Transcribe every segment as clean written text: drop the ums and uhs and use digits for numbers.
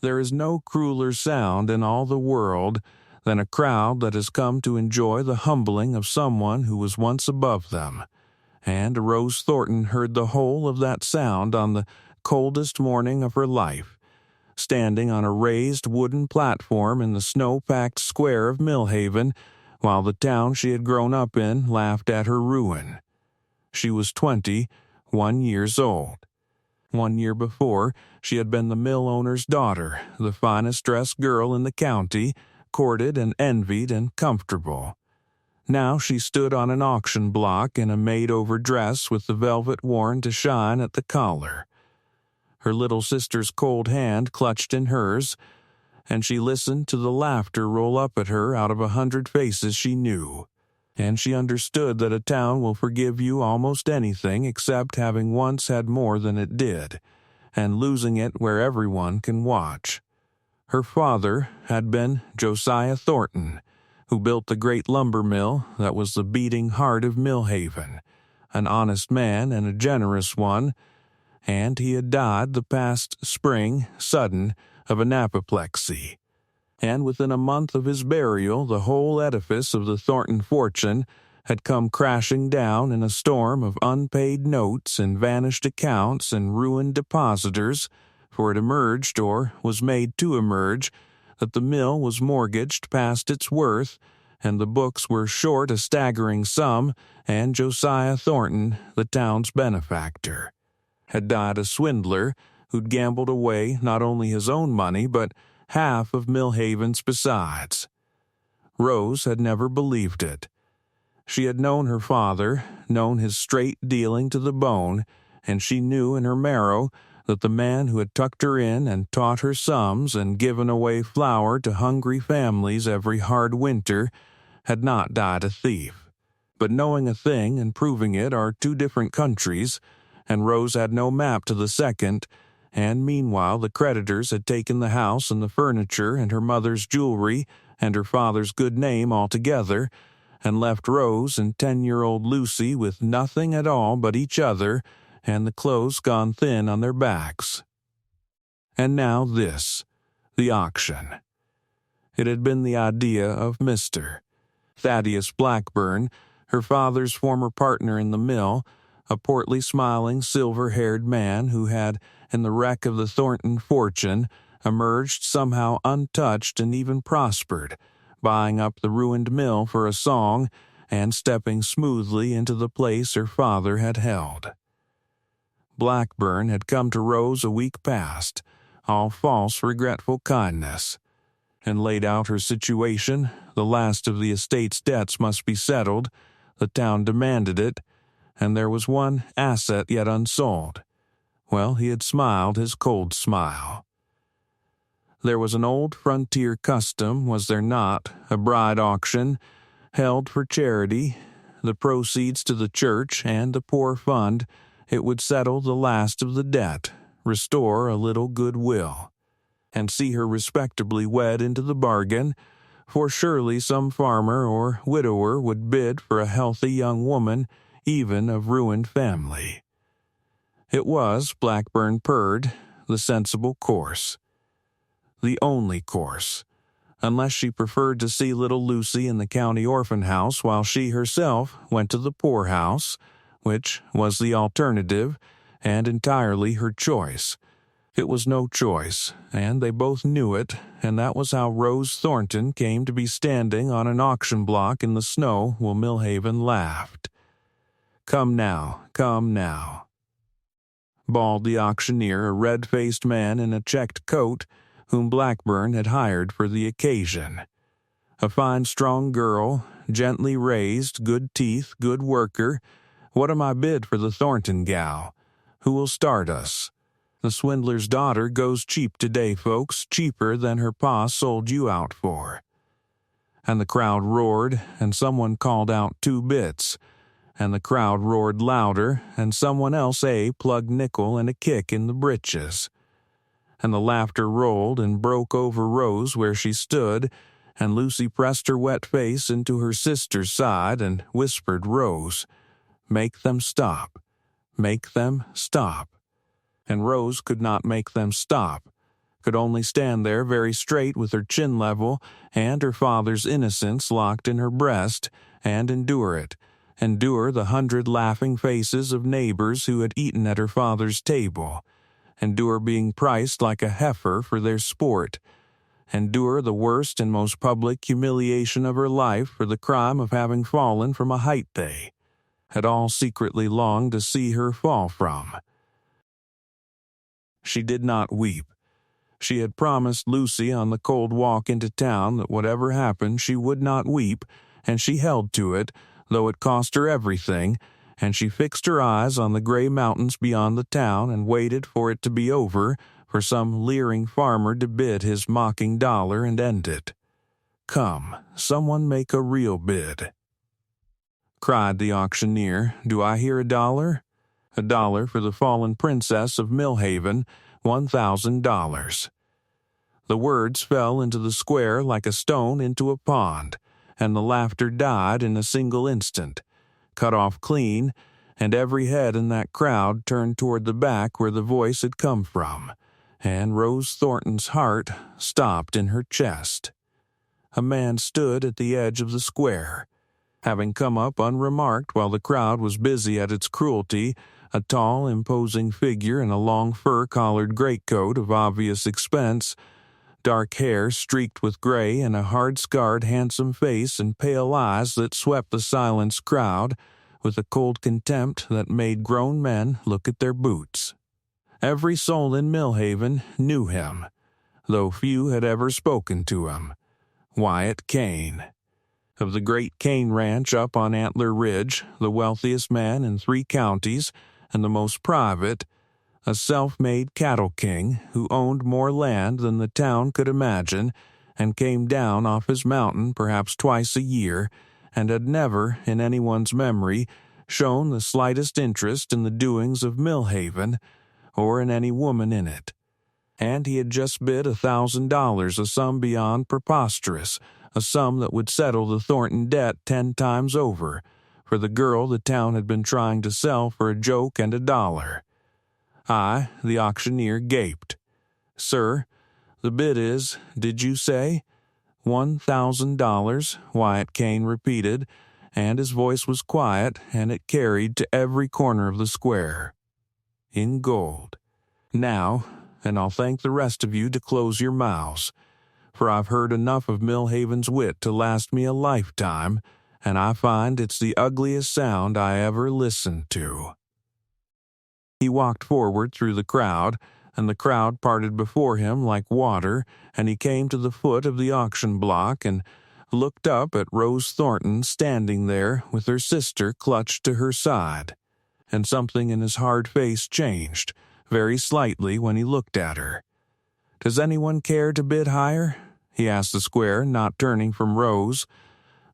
There is no crueler sound in all the world than a crowd that has come to enjoy the humbling of someone who was once above them. And Rose Thornton heard the whole of that sound on the coldest morning of her life, standing on a raised wooden platform in the snow-packed square of Millhaven, while the town she had grown up in laughed at her ruin. She was 21 years old. 1 year before, she had been the mill owner's daughter, the finest dressed girl in the county, courted and envied and comfortable. Now she stood on an auction block in a made-over dress with the velvet worn to shine at the collar. Her little sister's cold hand clutched in hers, and she listened to the laughter roll up at her out of 100 faces she knew. And she understood that a town will forgive you almost anything except having once had more than it did, and losing it where everyone can watch. Her father had been Josiah Thornton, who built the great lumber mill that was the beating heart of Millhaven, an honest man and a generous one, and he had died the past spring, sudden, of an apoplexy. And within a month of his burial, the whole edifice of the Thornton fortune had come crashing down in a storm of unpaid notes and vanished accounts and ruined depositors, for it emerged, or was made to emerge, that the mill was mortgaged past its worth, and the books were short a staggering sum, and Josiah Thornton, the town's benefactor, had died a swindler who'd gambled away not only his own money but half of Millhaven's besides. Rose had never believed it. She had known her father, known his straight dealing to the bone, and she knew in her marrow that the man who had tucked her in and taught her sums and given away flour to hungry families every hard winter had not died a thief. But knowing a thing and proving it are two different countries, and Rose had no map to the second, and meanwhile the creditors had taken the house and the furniture and her mother's jewelry and her father's good name altogether, and left Rose and 10-year-old Lucy with nothing at all but each other, and the clothes gone thin on their backs. And now this, the auction. It had been the idea of Mr. Thaddeus Blackburn, her father's former partner in the mill, a portly, smiling, silver-haired man who had, in the wreck of the Thornton fortune, emerged somehow untouched and even prospered, buying up the ruined mill for a song and stepping smoothly into the place her father had held. Blackburn had come to Rose a week past, all false, regretful kindness, and laid out her situation. The last of the estate's debts must be settled, the town demanded it, and there was one asset yet unsold. Well, he had smiled his cold smile. There was an old frontier custom, was there not, a bride auction, held for charity, the proceeds to the church and the poor fund. It would settle the last of the debt, restore a little goodwill, and see her respectably wed into the bargain, for surely some farmer or widower would bid for a healthy young woman, even of ruined family. It was, Blackburn purred, the sensible course. The only course, unless she preferred to see little Lucy in the county orphan house while she herself went to the poorhouse, which was the alternative, and entirely her choice. It was no choice, and they both knew it, and that was how Rose Thornton came to be standing on an auction block in the snow while Millhaven laughed. "Come now, bawled the auctioneer, a red-faced man in a checked coat, whom Blackburn had hired for the occasion. A fine, strong girl, gently raised, good teeth, good worker. What am I bid for the Thornton gal? Who will start us? The swindler's daughter goes cheap today, folks, cheaper than her pa sold you out for." And the crowd roared, and someone called out 2 bits, and the crowd roared louder, and someone else plugged nickel and a kick in the breeches. And the laughter rolled and broke over Rose where she stood, and Lucy pressed her wet face into her sister's side and whispered, "Rose, make them stop. Make them stop." And Rose could not make them stop, could only stand there very straight with her chin level and her father's innocence locked in her breast, and endure it, endure the 100 laughing faces of neighbors who had eaten at her father's table, endure being priced like a heifer for their sport, endure the worst and most public humiliation of her life for the crime of having fallen from a height they had all secretly longed to see her fall from. She did not weep. She had promised Lucy on the cold walk into town that whatever happened she would not weep, and she held to it, though it cost her everything, and she fixed her eyes on the gray mountains beyond the town and waited for it to be over, for some leering farmer to bid his mocking dollar and end it. "Come, someone make a real bid," cried the auctioneer. "Do I hear $1? $1 for the fallen princess of Millhaven, $1,000. The words fell into the square like a stone into a pond, and the laughter died in a single instant, cut off clean, and every head in that crowd turned toward the back where the voice had come from, and Rose Thornton's heart stopped in her chest. A man stood at the edge of the square. Having come up unremarked while the crowd was busy at its cruelty, a tall, imposing figure in a long fur-collared greatcoat of obvious expense, dark hair streaked with gray, and a hard-scarred, handsome face and pale eyes that swept the silenced crowd with a cold contempt that made grown men look at their boots. Every soul in Millhaven knew him, though few had ever spoken to him. Wyatt Kane. Of the great Kane Ranch up on Antler Ridge, the wealthiest man in 3 counties, and the most private, a self-made cattle king who owned more land than the town could imagine, and came down off his mountain perhaps twice a year, and had never, in anyone's memory, shown the slightest interest in the doings of Millhaven, or in any woman in it. And he had just bid $1,000, a sum beyond preposterous, a sum that would settle the Thornton debt 10 times over, for the girl the town had been trying to sell for a joke and $1. I, the auctioneer, gaped. "Sir, the bid is, did you say?" $1,000, Wyatt Kane repeated, and his voice was quiet, and it carried to every corner of the square. "In gold. Now, and I'll thank the rest of you to close your mouths, for I've heard enough of Millhaven's wit to last me a lifetime, and I find it's the ugliest sound I ever listened to." He walked forward through the crowd, and the crowd parted before him like water, and he came to the foot of the auction block and looked up at Rose Thornton standing there with her sister clutched to her side, and something in his hard face changed, very slightly, when he looked at her. "Does anyone care to bid higher?" he asked the square, not turning from Rose.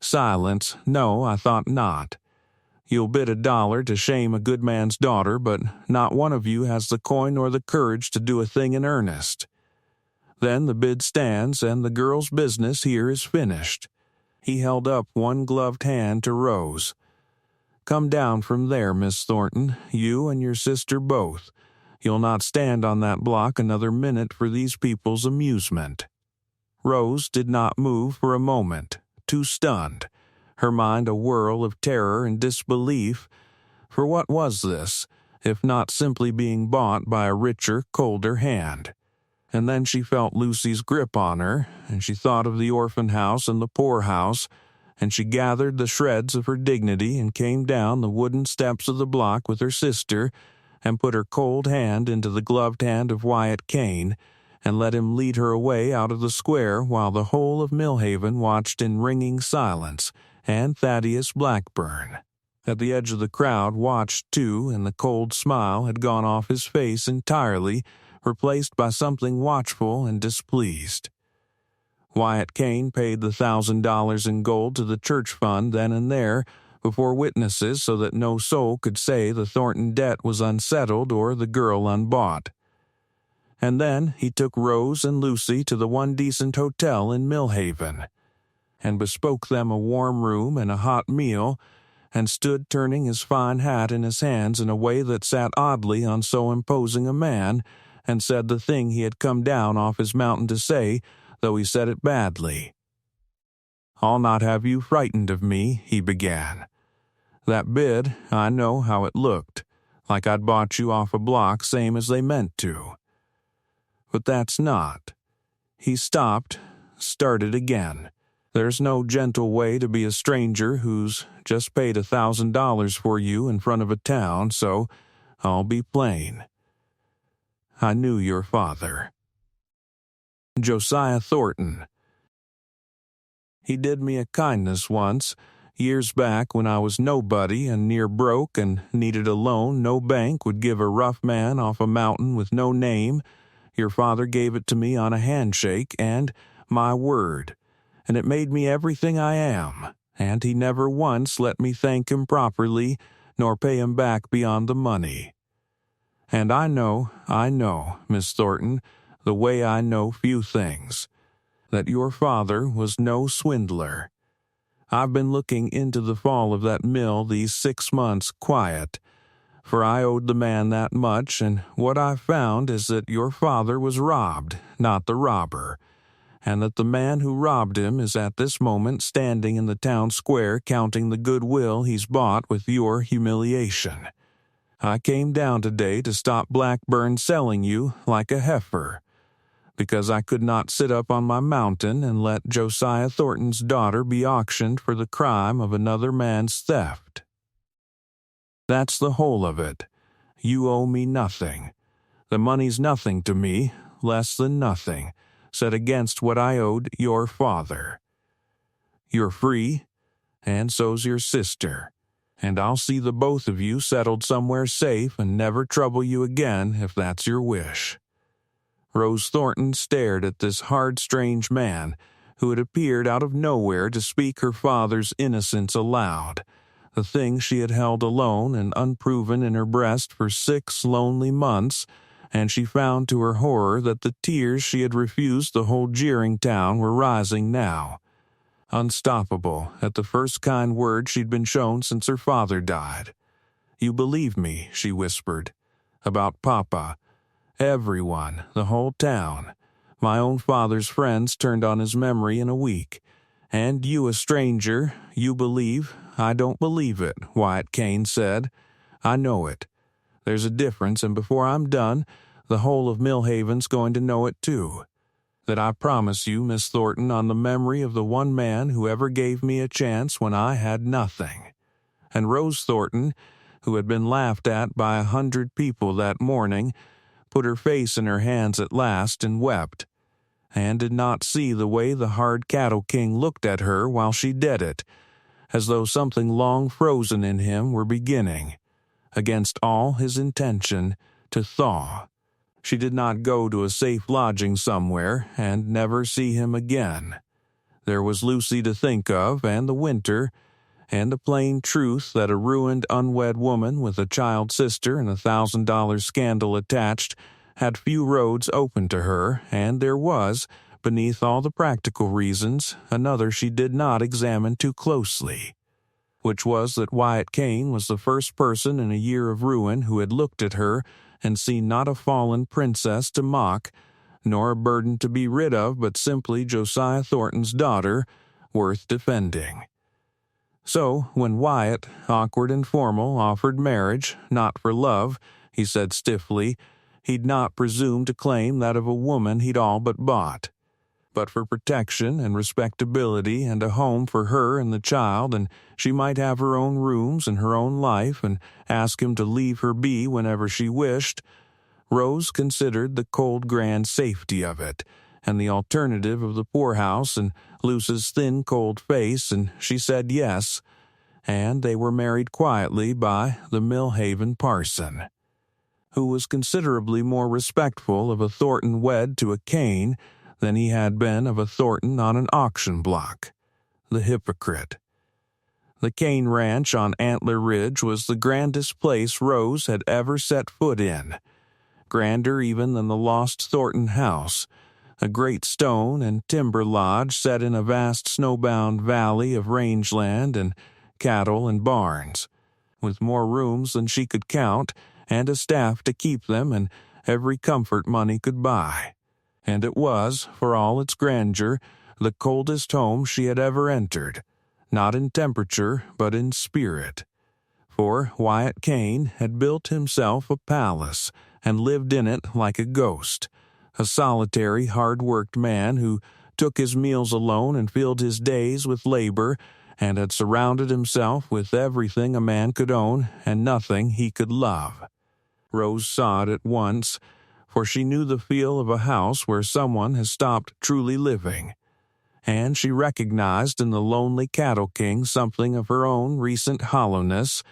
Silence. "No, I thought not. You'll bid $1 to shame a good man's daughter, but not one of you has the coin or the courage to do a thing in earnest. Then the bid stands, and the girl's business here is finished." He held up one gloved hand to Rose. "Come down from there, Miss Thornton, you and your sister both. You'll not stand on that block another minute for these people's amusement." Rose did not move for a moment, too stunned, her mind a whirl of terror and disbelief, for what was this, if not simply being bought by a richer, colder hand? And then she felt Lucy's grip on her, and she thought of the orphan house and the poorhouse, and she gathered the shreds of her dignity and came down the wooden steps of the block with her sister, and put her cold hand into the gloved hand of Wyatt Kane, and let him lead her away out of the square while the whole of Millhaven watched in ringing silence, and Thaddeus Blackburn, at the edge of the crowd, watched too, and the cold smile had gone off his face entirely, replaced by something watchful and displeased. Wyatt Kane paid the $1,000 in gold to the church fund then and there, before witnesses, so that no soul could say the Thornton debt was unsettled or the girl unbought. And then he took Rose and Lucy to the one decent hotel in Millhaven, and bespoke them a warm room and a hot meal, and stood turning his fine hat in his hands in a way that sat oddly on so imposing a man, and said the thing he had come down off his mountain to say, though he said it badly. "I'll not have you frightened of me," he began. "That bid, I know how it looked, like I'd bought you off a block same as they meant to. But that's not." He stopped, started again. "There's no gentle way to be a stranger who's just paid $1,000 for you in front of a town, so I'll be plain. I knew your father. Josiah Thornton. He did me a kindness once, years back when I was nobody and near broke and needed a loan no bank would give a rough man off a mountain with no name. Your father gave it to me on a handshake and my word, and it made me everything I am, and he never once let me thank him properly nor pay him back beyond the money. And I know, Miss Thornton, the way I know few things, that your father was no swindler. I've been looking into the fall of that mill these 6 months quiet, for I owed the man that much, and what I've found is that your father was robbed, not the robber, and that the man who robbed him is at this moment standing in the town square counting the goodwill he's bought with your humiliation. I came down today to stop Blackburn selling you like a heifer, because I could not sit up on my mountain and let Josiah Thornton's daughter be auctioned for the crime of another man's theft. That's the whole of it. You owe me nothing. The money's nothing to me, less than nothing, set against what I owed your father. You're free, and so's your sister, and I'll see the both of you settled somewhere safe and never trouble you again if that's your wish." Rose Thornton stared at this hard, strange man who had appeared out of nowhere to speak her father's innocence aloud, the thing she had held alone and unproven in her breast for 6 lonely months, and she found to her horror that the tears she had refused the whole jeering town were rising now, unstoppable at the first kind word she'd been shown since her father died. "You believe me," she whispered, "about Papa. Everyone, the whole town. My own father's friends turned on his memory in a week. And you, a stranger, you believe. I don't believe it," Wyatt Kane said. "I know it. There's a difference, and before I'm done, the whole of Millhaven's going to know it too. That I promise you, Miss Thornton, on the memory of the one man who ever gave me a chance when I had nothing." And Rose Thornton, who had been laughed at by 100 people that morning, put her face in her hands at last and wept, and did not see the way the hard cattle king looked at her while she did it, as though something long frozen in him were beginning, against all his intention, to thaw. She did not go to a safe lodging somewhere and never see him again. There was Lucy to think of, and the winter, and the plain truth that a ruined unwed woman with a child sister and $1,000 scandal attached had few roads open to her, and there was, beneath all the practical reasons, another she did not examine too closely, which was that Wyatt Kane was the first person in a year of ruin who had looked at her and seen not a fallen princess to mock, nor a burden to be rid of, but simply Josiah Thornton's daughter, worth defending. So, when Wyatt, awkward and formal, offered marriage, not for love, he said stiffly, he'd not presume to claim that of a woman he'd all but bought, but for protection and respectability and a home for her and the child, and she might have her own rooms and her own life, and ask him to leave her be whenever she wished. Rose considered the cold grand safety of it, and the alternative of the poorhouse and Luce's thin cold face, and she said yes, and they were married quietly by the Millhaven parson, who was considerably more respectful of a Thornton wed to a Kane than he had been of a Thornton on an auction block. The hypocrite. The Kane Ranch on Antler Ridge was the grandest place Rose had ever set foot in, grander even than the lost Thornton house, a great stone and timber lodge set in a vast snowbound valley of rangeland and cattle and barns, with more rooms than she could count, and a staff to keep them, and every comfort money could buy. And it was, for all its grandeur, the coldest home she had ever entered, not in temperature, but in spirit. For Wyatt Kane had built himself a palace and lived in it like a ghost, a solitary, hard-worked man who took his meals alone and filled his days with labor, and had surrounded himself with everything a man could own and nothing he could love. Rose saw it at once, for she knew the feel of a house where someone has stopped truly living, and she recognized in the lonely cattle king something of her own recent hollowness,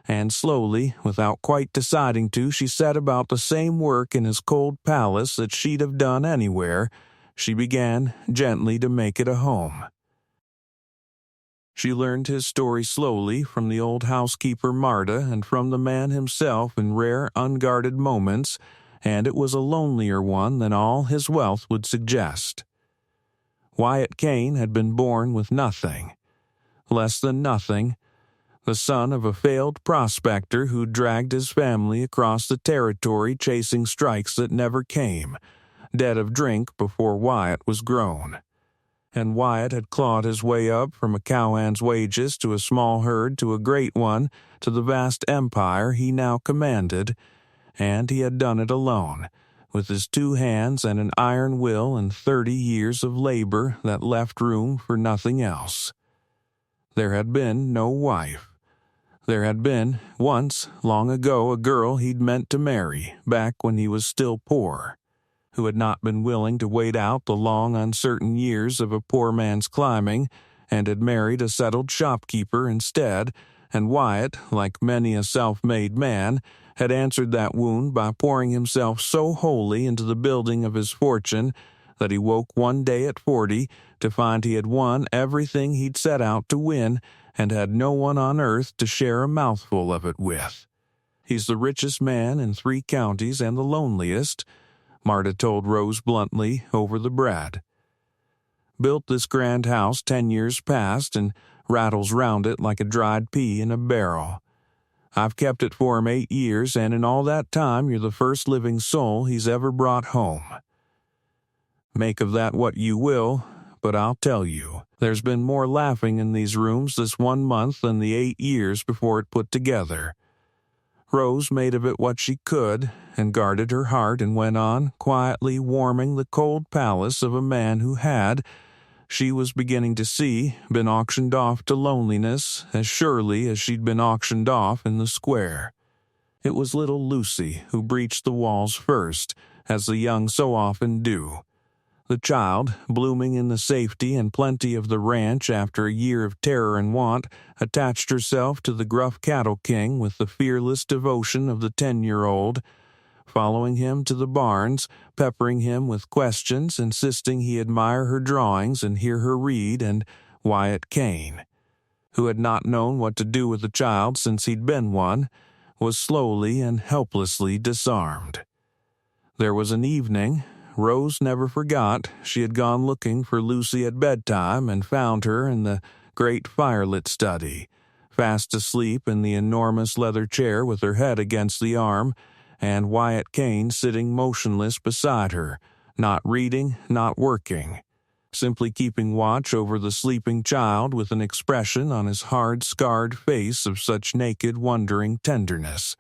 and slowly, without quite deciding to, she set about the same work in his cold palace that she'd have done anywhere. She began gently to make it a home. She learned his story slowly from the old housekeeper Marta and from the man himself in rare, unguarded moments, and it was a lonelier one than all his wealth would suggest. Wyatt Kane had been born with nothing, less than nothing, the son of a failed prospector who dragged his family across the territory chasing strikes that never came, dead of drink before Wyatt was grown. And Wyatt had clawed his way up from a cowhand's wages to a small herd to a great one to the vast empire he now commanded, and he had done it alone, with his 2 hands and an iron will and 30 years of labor that left room for nothing else. There had been no wife. There had been, once, long ago, a girl he'd meant to marry, back when he was still poor, who had not been willing to wait out the long, uncertain years of a poor man's climbing, and had married a settled shopkeeper instead, and Wyatt, like many a self-made man, had answered that wound by pouring himself so wholly into the building of his fortune that he woke one day at 40 to find he had won everything he'd set out to win and had no one on earth to share a mouthful of it with. He's the richest man in 3 counties and the loneliest, Marta told Rose bluntly over the bread. Built this grand house 10 years past and rattles round it like a dried pea in a barrel. I've kept it for him 8 years, and in all that time you're the first living soul he's ever brought home. Make of that what you will, but I'll tell you, there's been more laughing in these rooms this 1 month than the 8 years before it put together. Rose made of it what she could, and guarded her heart and went on, quietly warming the cold palace of a man who had, she was beginning to see, been auctioned off to loneliness as surely as she'd been auctioned off in the square. It was little Lucy who breached the walls first, as the young so often do. The child, blooming in the safety and plenty of the ranch after a year of terror and want, attached herself to the gruff cattle king with the fearless devotion of the 10-year-old, following him to the barns, peppering him with questions, insisting he admire her drawings and hear her read, and Wyatt Kane, who had not known what to do with the child since he'd been one, was slowly and helplessly disarmed. There was an evening, Rose never forgot, she had gone looking for Lucy at bedtime and found her in the great firelit study, fast asleep in the enormous leather chair with her head against the arm, and Wyatt Kane sitting motionless beside her, not reading, not working, simply keeping watch over the sleeping child with an expression on his hard, scarred face of such naked, wondering tenderness,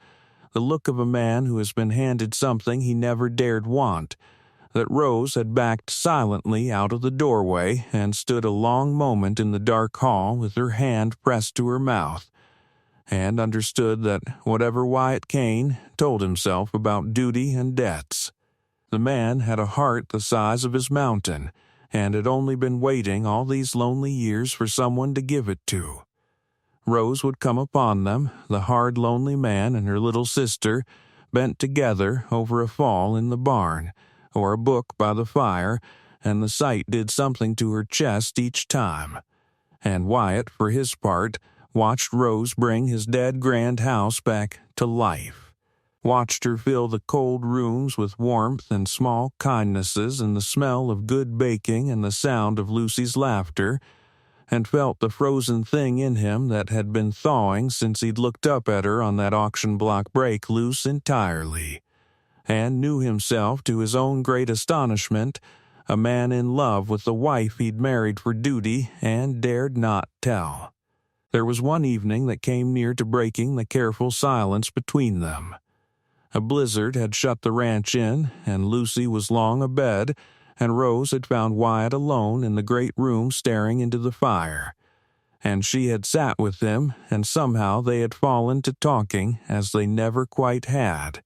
the look of a man who has been handed something he never dared want, that Rose had backed silently out of the doorway and stood a long moment in the dark hall with her hand pressed to her mouth, and understood that whatever Wyatt Kane told himself about duty and debts, the man had a heart the size of his mountain, and had only been waiting all these lonely years for someone to give it to. Rose would come upon them, the hard, lonely man and her little sister, bent together over a fall in the barn, or a book by the fire, and the sight did something to her chest each time. And Wyatt, for his part, watched Rose bring his dead grand house back to life, watched her fill the cold rooms with warmth and small kindnesses and the smell of good baking and the sound of Lucy's laughter, and felt the frozen thing in him that had been thawing since he'd looked up at her on that auction block break loose entirely. and knew himself, to his own great astonishment, a man in love with the wife he'd married for duty and dared not tell. There was one evening that came near to breaking the careful silence between them. A blizzard had shut the ranch in, and Lucy was long abed, and Rose had found Wyatt alone in the great room staring into the fire. And she had sat with him, and somehow they had fallen to talking as they never quite had.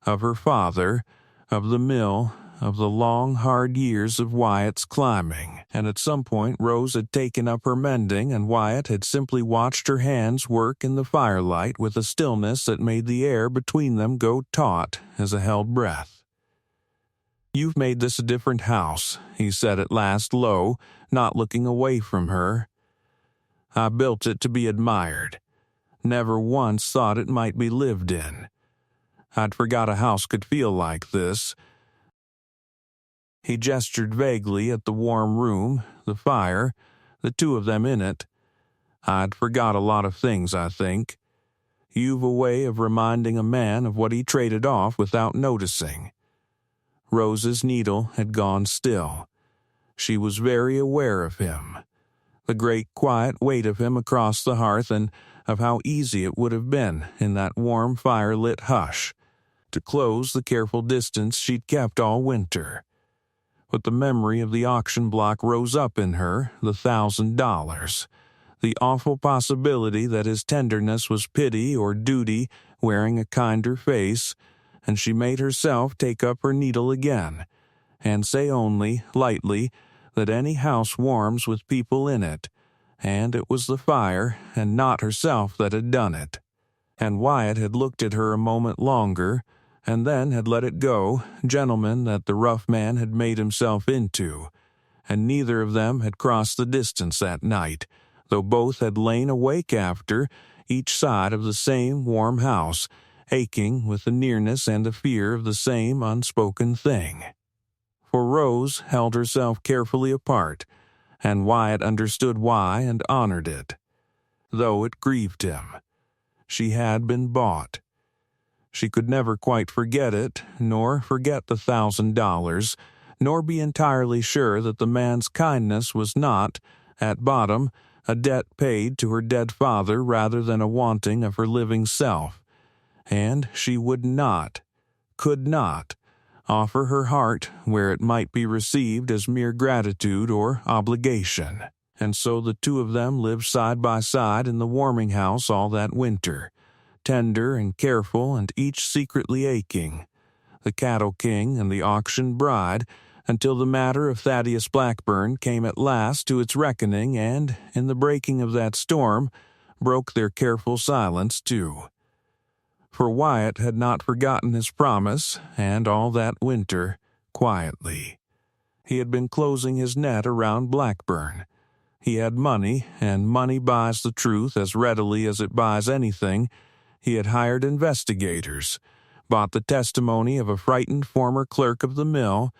Of her father, of the mill, of the long, hard years of Wyatt's climbing, and at some point Rose had taken up her mending, and Wyatt had simply watched her hands work in the firelight with a stillness that made the air between them go taut as a held breath. "You've made this a different house," he said at last low, not looking away from her. "I built it to be admired. Never once thought it might be lived in. I'd forgot a house could feel like this." He gestured vaguely at the warm room, the fire, the two of them in it. "I'd forgot a lot of things, I think. You've a way of reminding a man of what he traded off without noticing." Rose's needle had gone still. She was very aware of him. The great quiet weight of him across the hearth, and of how easy it would have been in that warm fire-lit hush to close the careful distance she'd kept all winter. But the memory of the auction block rose up in her, the $1,000, the awful possibility that his tenderness was pity or duty wearing a kinder face, and she made herself take up her needle again, and say only, lightly, that any house warms with people in it, and it was the fire and not herself that had done it. And Wyatt had looked at her a moment longer, and then had let it go, gentleman that the rough man had made himself into, and neither of them had crossed the distance that night, though both had lain awake after, each side of the same warm house, aching with the nearness and the fear of the same unspoken thing. For Rose held herself carefully apart, and Wyatt understood why and honored it, though it grieved him. She had been bought. She could never quite forget it, nor forget the $1,000, nor be entirely sure that the man's kindness was not, at bottom, a debt paid to her dead father rather than a wanting of her living self. And she would not, could not, offer her heart where it might be received as mere gratitude or obligation. And so the two of them lived side by side in the warming house all that winter, tender and careful and each secretly aching, the cattle king and the auction bride, until the matter of Thaddeus Blackburn came at last to its reckoning and, in the breaking of that storm, broke their careful silence too. For Wyatt had not forgotten his promise, and all that winter, quietly, he had been closing his net around Blackburn. He had money, and money buys the truth as readily as it buys anything. He had hired investigators, bought the testimony of a frightened former clerk of the mill,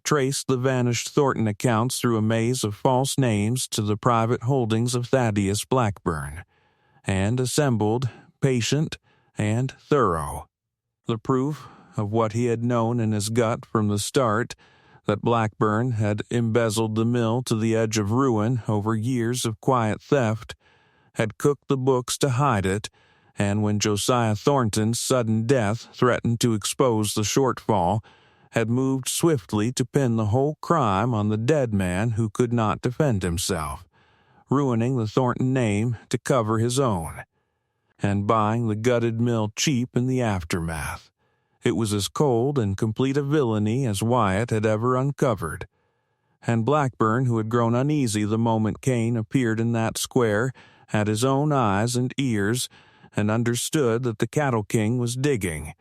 traced the vanished Thornton accounts through a maze of false names to the private holdings of Thaddeus Blackburn, and assembled, patient and thorough, the proof of what he had known in his gut from the start, that Blackburn had embezzled the mill to the edge of ruin over years of quiet theft, had cooked the books to hide it, and when Josiah Thornton's sudden death threatened to expose the shortfall, had moved swiftly to pin the whole crime on the dead man who could not defend himself, ruining the Thornton name to cover his own, and buying the gutted mill cheap in the aftermath. It was as cold and complete a villainy as Wyatt had ever uncovered. And Blackburn, who had grown uneasy the moment Kane appeared in that square, had his own eyes and ears, and understood that the cattle king was digging,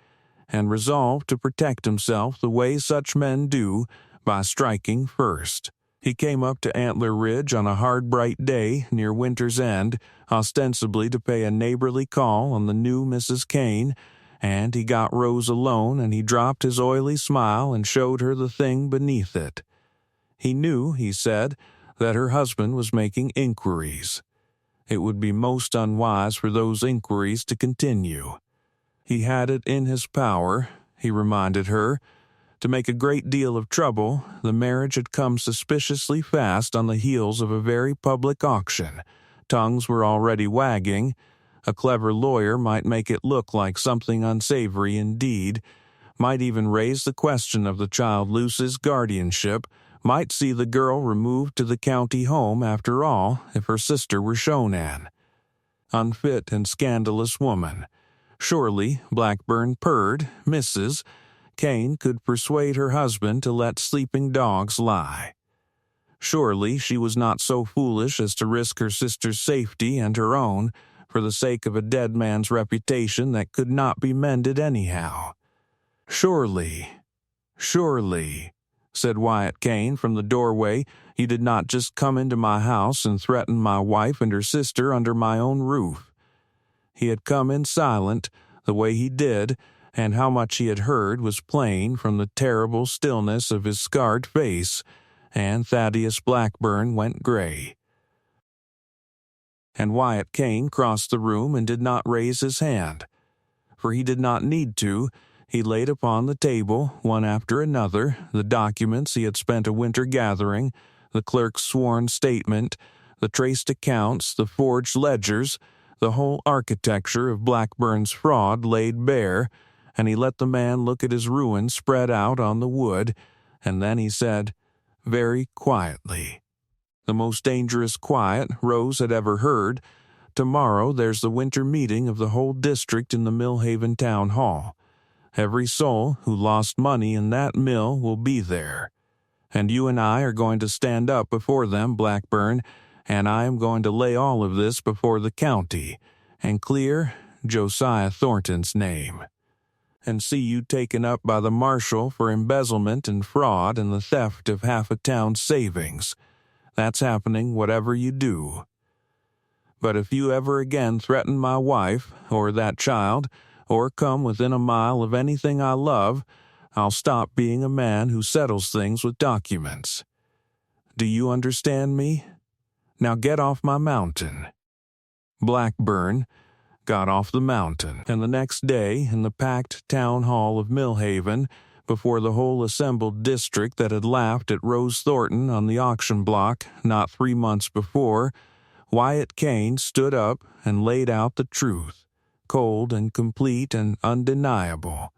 and resolved to protect himself the way such men do, by striking first. He came up to Antler Ridge on a hard bright day near winter's end, ostensibly to pay a neighborly call on the new Mrs. Kane, and he got Rose alone, and he dropped his oily smile and showed her the thing beneath it. He knew, he said, that her husband was making inquiries. It would be most unwise for those inquiries to continue. He had it in his power, he reminded her. To make a great deal of trouble, the marriage had come suspiciously fast on the heels of a very public auction. Tongues were already wagging. A clever lawyer might make it look like something unsavory indeed, might even raise the question of the child Luce's guardianship, might see the girl removed to the county home after all if her sister were shown in. Unfit and scandalous woman. Surely, Blackburn purred, Mrs. Kane could persuade her husband to let sleeping dogs lie. Surely she was not so foolish as to risk her sister's safety and her own for the sake of a dead man's reputation that could not be mended anyhow. Surely, said Wyatt Kane from the doorway, you did not just come into my house and threaten my wife and her sister under my own roof. He had come in silent, the way he did, and how much he had heard was plain from the terrible stillness of his scarred face, and Thaddeus Blackburn went gray. And Wyatt Kane crossed the room and did not raise his hand, for he did not need to. He laid upon the table, one after another, the documents he had spent a winter gathering, the clerk's sworn statement, the traced accounts, the forged ledgers, the whole architecture of Blackburn's fraud laid bare, and he let the man look at his ruin spread out on the wood, and then he said, very quietly, the most dangerous quiet Rose had ever heard, tomorrow there's the winter meeting of the whole district in the Millhaven Town Hall. Every soul who lost money in that mill will be there. And you and I are going to stand up before them, Blackburn, and I am going to lay all of this before the county, and clear Josiah Thornton's name. And see you taken up by the marshal for embezzlement and fraud and the theft of half a town's savings. That's happening whatever you do. But if you ever again threaten my wife, or that child, or come within a mile of anything I love, I'll stop being a man who settles things with documents. Do you understand me? Now get off my mountain. Blackburn got off the mountain, and the next day, in the packed town hall of Millhaven, before the whole assembled district that had laughed at Rose Thornton on the auction block not 3 months before, Wyatt Kane stood up and laid out the truth, cold and complete and undeniable,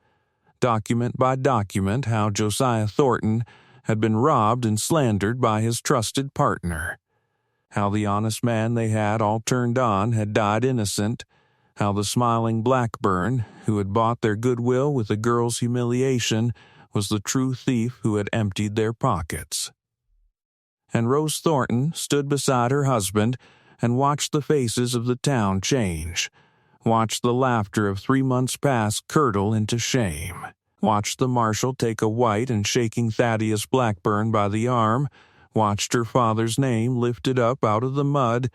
document by document, how Josiah Thornton had been robbed and slandered by his trusted partner, how the honest man they had all turned on had died innocent, how the smiling Blackburn, who had bought their goodwill with a girl's humiliation, was the true thief who had emptied their pockets. And Rose Thornton stood beside her husband and watched the faces of the town change, watched the laughter of 3 months past curdle into shame, watched the marshal take a white and shaking Thaddeus Blackburn by the arm, watched her father's name lifted up out of the mud,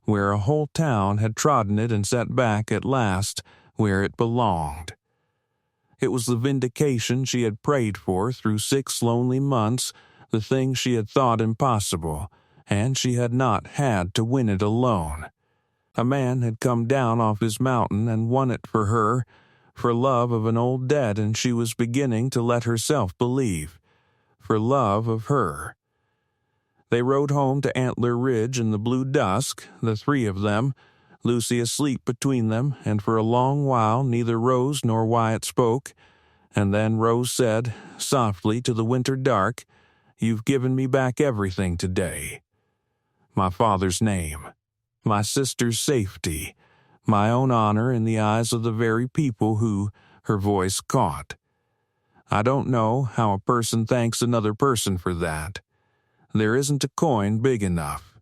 where a whole town had trodden it and set back at last where it belonged. It was the vindication she had prayed for through 6 lonely months, the thing she had thought impossible, and she had not had to win it alone. A man had come down off his mountain and won it for her, for love of an old debt, and she was beginning to let herself believe, for love of her. They rode home to Antler Ridge in the blue dusk, the 3 of them, Lucy asleep between them, and for a long while neither Rose nor Wyatt spoke, and then Rose said, softly to the winter dark, "You've given me back everything today. My father's name, my sister's safety, my own honor in the eyes of the very people who," her voice caught. "I don't know how a person thanks another person for that. There isn't a coin big enough.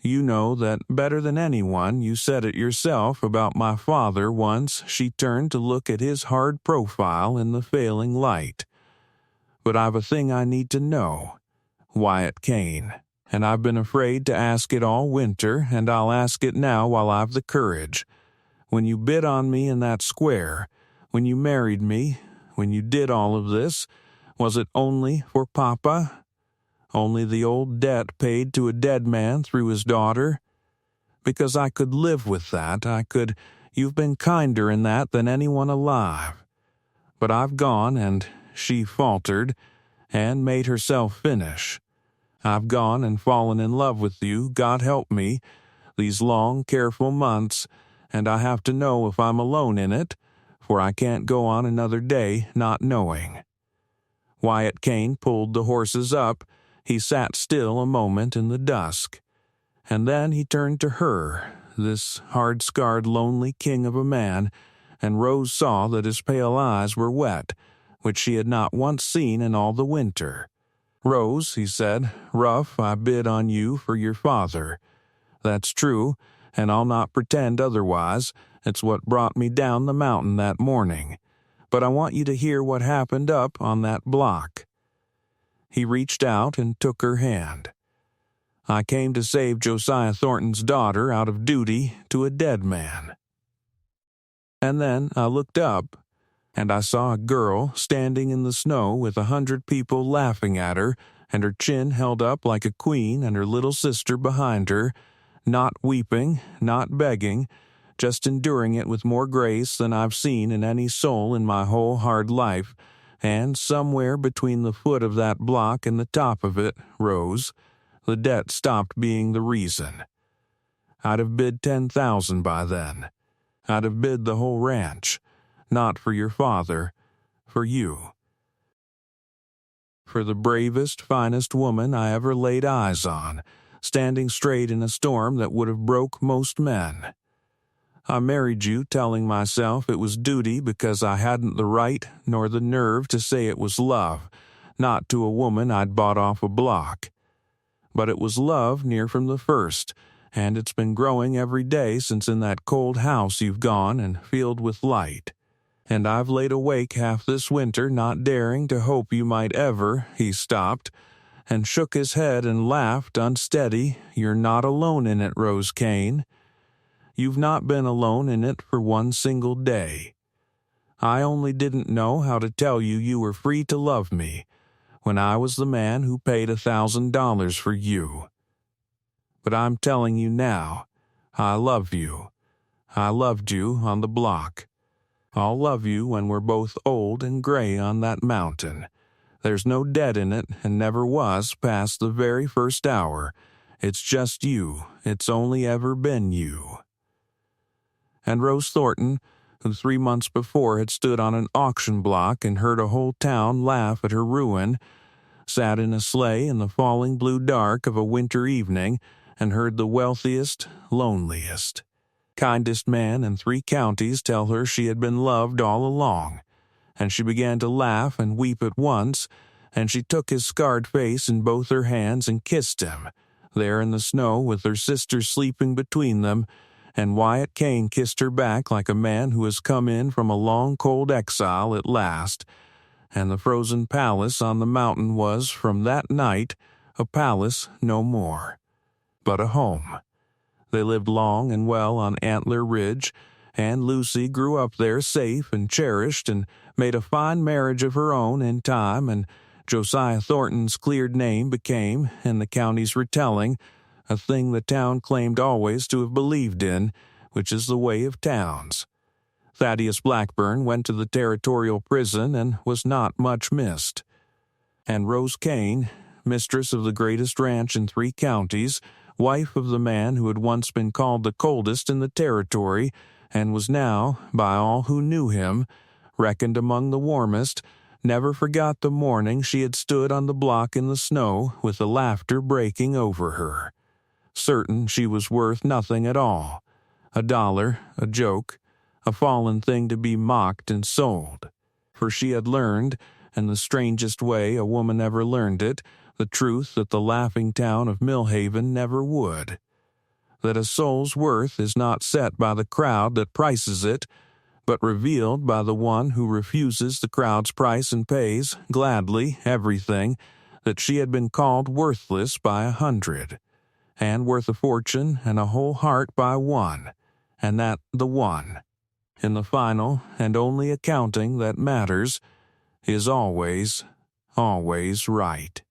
You know that better than anyone. You said it yourself about my father once." She turned to look at his hard profile in the failing light. "But I've a thing I need to know, Wyatt Kane, and I've been afraid to ask it all winter, and I'll ask it now while I've the courage. When you bid on me in that square, when you married me, when you did all of this, was it only for Papa? Only the old debt paid to a dead man through his daughter? Because I could live with that, I could. You've been kinder in that than anyone alive. But I've gone, and she faltered, and made herself finish. I've gone and fallen in love with you, God help me, these long, careful months, and I have to know if I'm alone in it, for I can't go on another day not knowing. Wyatt Kane pulled the horses up. He sat still a moment in the dusk, and then he turned to her, this hard-scarred, lonely king of a man, and Rose saw that his pale eyes were wet, which she had not once seen in all the winter. "Rose," he said, "rough I bid on you for your father. That's true, and I'll not pretend otherwise. It's what brought me down the mountain that morning. But I want you to hear what happened up on that block." He reached out and took her hand. "I came to save Josiah Thornton's daughter out of duty to a dead man." And then I looked up, and I saw a girl standing in the snow with 100 people laughing at her, and her chin held up like a queen and her little sister behind her, not weeping, not begging, just enduring it with more grace than I've seen in any soul in my whole hard life, and somewhere between the foot of that block and the top of it, Rose, the debt stopped being the reason. I'd have bid 10,000 by then. I'd have bid the whole ranch, not for your father, for you. For the bravest, finest woman I ever laid eyes on, standing straight in a storm that would have broke most men. I married you telling myself it was duty because I hadn't the right nor the nerve to say it was love, not to a woman I'd bought off a block. But it was love near from the first, and it's been growing every day since in that cold house you've gone and filled with light. And I've laid awake half this winter not daring to hope you might ever—" He stopped and shook his head and laughed unsteady. "You're not alone in it, Rose Kane. You've not been alone in it for one single day. I only didn't know how to tell you you were free to love me when I was the man who paid $1,000 for you. But I'm telling you now, I love you. I loved you on the block. I'll love you when we're both old and gray on that mountain. There's no debt in it and never was past the very first hour. It's just you. It's only ever been you." And Rose Thornton, who 3 months before had stood on an auction block and heard a whole town laugh at her ruin, sat in a sleigh in the falling blue dark of a winter evening and heard the wealthiest, loneliest, kindest man in 3 counties tell her she had been loved all along, and she began to laugh and weep at once, and she took his scarred face in both her hands and kissed him, there in the snow with her sister sleeping between them, and Wyatt Kane kissed her back like a man who has come in from a long cold exile at last, and the frozen palace on the mountain was, from that night, a palace no more, but a home. They lived long and well on Antler Ridge, and Lucy grew up there safe and cherished and made a fine marriage of her own in time, and Josiah Thornton's cleared name became, in the county's retelling, a thing the town claimed always to have believed in, which is the way of towns. Thaddeus Blackburn went to the territorial prison and was not much missed. And Rose Kane, mistress of the greatest ranch in 3 counties, wife of the man who had once been called the coldest in the territory, and was now, by all who knew him, reckoned among the warmest, never forgot the morning she had stood on the block in the snow with the laughter breaking over her. Certain she was worth nothing at all, $1, a joke, a fallen thing to be mocked and sold. For she had learned, in the strangest way a woman ever learned it, the truth that the laughing town of Millhaven never would. That a soul's worth is not set by the crowd that prices it, but revealed by the one who refuses the crowd's price and pays, gladly, everything, that she had been called worthless by 100, and worth a fortune and a whole heart by 1, and that the one, in the final and only accounting that matters, is always, always right.